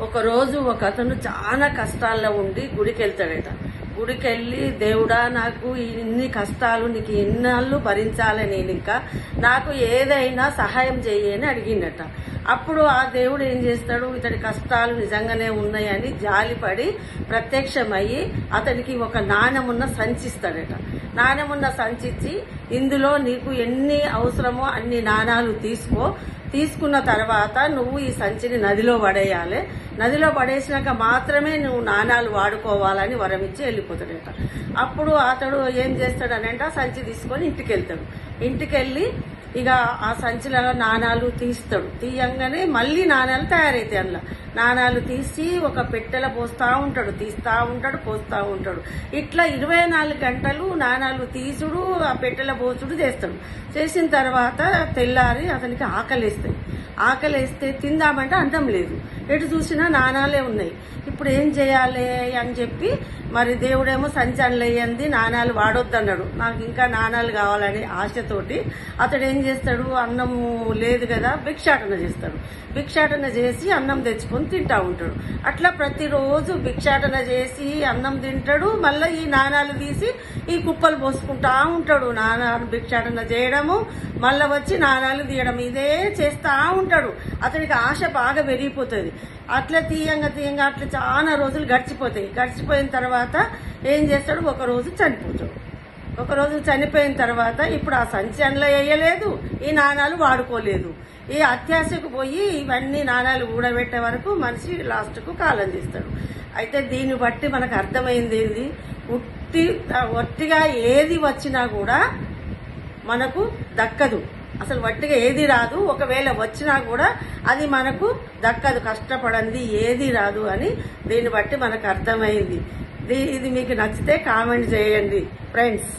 ఒక రోజు ఒక అతను చాలా కష్టాల్లో ఉండి గుడికి వెళ్తాడట. గుడికి వెళ్ళి, దేవుడా నాకు ఇన్ని కష్టాలు, నీకు ఎన్నాళ్ళు భరించాలి, నేను ఇంకా నాకు ఏదైనా సహాయం చేయని అడిగిండట. అప్పుడు ఆ దేవుడు ఏం చేస్తాడు, ఇతడి కష్టాలు నిజంగానే ఉన్నాయని జాలిపడి ప్రత్యక్షమయ్యి అతనికి ఒక నాణెమున్న సంచిస్తాడట. నాణెమున్న సంచిచ్చి, ఇందులో నీకు ఎన్ని అవసరమో అన్ని నాణాలు తీసుకున్న తర్వాత నువ్వు ఈ సంచిని నదిలో పడేయాలి, నదిలో పడేసినాక మాత్రమే నువ్వు నాణాలు వాడుకోవాలని వరమిచ్చి వెళ్ళిపోతాడట. అప్పుడు అతడు ఏం చేస్తాడనంటే ఆ సంచి తీసుకొని ఇంటికి వెళ్తాడు. ఇంటికి వెళ్ళి ఇక ఆ సంచిలో నాణాలు తీస్తాడు. తీయంగానే మళ్ళీ నాణాలు తయారైతాయి. అందులో నాణాలు తీసి ఒక పెట్టెల పోస్తా ఉంటాడు, తీస్తా ఉంటాడు, పోస్తా ఉంటాడు. ఇట్లా 24 గంటలు నాణాలు తీసుడు, ఆ పెట్టెల పోసుడు చేస్తాడు. చేసిన తర్వాత తెల్లారి అతనికి ఆకలేస్తే తిందామంటే అన్నం లేదు, ఎటు చూసినా నాణాలే ఉన్నాయి. ఇప్పుడు ఏం చేయాలి అని చెప్పి మరి దేవుడేమో సంచాలయ్యింది, నాణాలు వాడొద్దన్నాడు. నాకు ఇంకా నాణాలు కావాలని ఆశతోటి అతడు ఏం చేస్తాడు, అన్నం లేదు కదా భిక్షాటన చేస్తాడు. భిక్షాటన చేసి అన్నం తెచ్చుకొని తింటా ఉంటాడు. అట్లా ప్రతిరోజు భిక్షాటన చేసి అన్నం తింటాడు. మళ్ళీ ఈ నాణాలు తీసి ఈ కుప్పలు పోసుకుంటా ఉంటాడు. నాణాలు భిక్షాటన చేయడము, మళ్ళీ వచ్చి నాణాలు తీయడం, ఇదే చేస్తా ఉంటాడు. అతనికి ఆశ బాగా పెరిగిపోతుంది. అట్లా తీయంగా అట్లా చాలా రోజులు గడిచిపోతాయి. గడిచిపోయిన తర్వాత ఏం చేస్తాడు, ఒకరోజు చనిపోతాడు. ఒకరోజు చనిపోయిన తర్వాత ఇప్పుడు ఆ సంచి అందులో వేయలేదు, ఈ నాణాలు వాడుకోలేదు. ఈ అత్యాశకు పోయి ఇవన్నీ నాణాలు కూడబెట్టే వరకు మనిషి లాస్ట్కు కాలం చేస్తాడు. అయితే దీన్ని బట్టి మనకు అర్థమైంది ఏంది, ఒట్టిగా ఏది వచ్చినా కూడా మనకు దక్కదు. అసలు వట్టిగా ఏది రాదు. ఒకవేళ వచ్చినా కూడా అది మనకు దక్కదు. కష్టపడంది ఏది రాదు అని దీన్ని బట్టి మనకు అర్థమైంది. ఇది మీకు నచ్చితే కామెంట్ చేయండి ఫ్రెండ్స్.